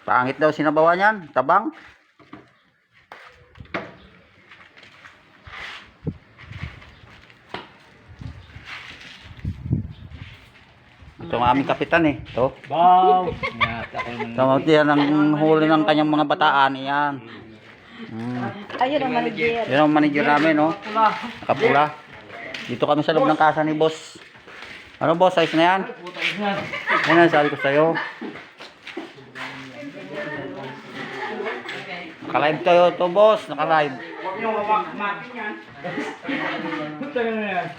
Pangit daw sinabawan yan. Tabang. Ito ang aming kapitan eh. Ito. Wow! Ito yan ang huli ng kanyang mga bataan. Iyan. Ayun ang manager. Yan ang manager namin, no? Nakapula. Dito kami sa loob ng kasa ni boss. Ano boss, size na yan? Yan ang sabi ko sa'yo. Naka-live tayo to boss, naka-live.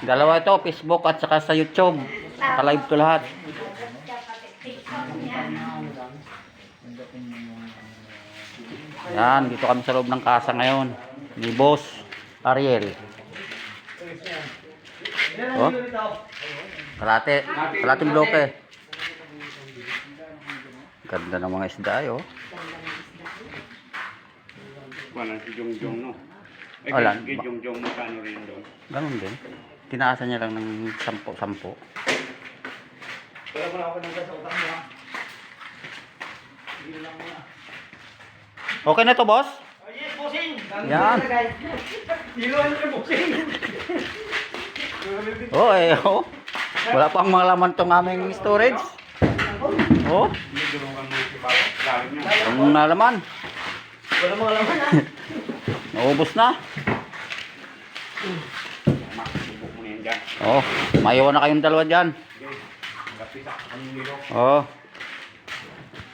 Dalawa ito, Facebook at saka sa YouTube. Naka-live to lahat. Yan, dito kami sa loob ng kasa ngayon. Ni boss Ariel. Oh. Kalating bloke. Ganda ng mga isda ay oh. Wala si Jongjong no. Wala. Kay Jongjong magkano rin doon? Ganun din. Tinaasan niya lang ng 10. Wala mo na ako nang sa utang mo. Okay na to boss? Yes, bossing. Yan. Iluan ka bossing. Oh eh oh. Wala pang mga laman tong aming storage. Oh. Ang nalaman. Wala mo alam na. Naubos na. Oh, maiwan na kayong dalawa dyan. Oh.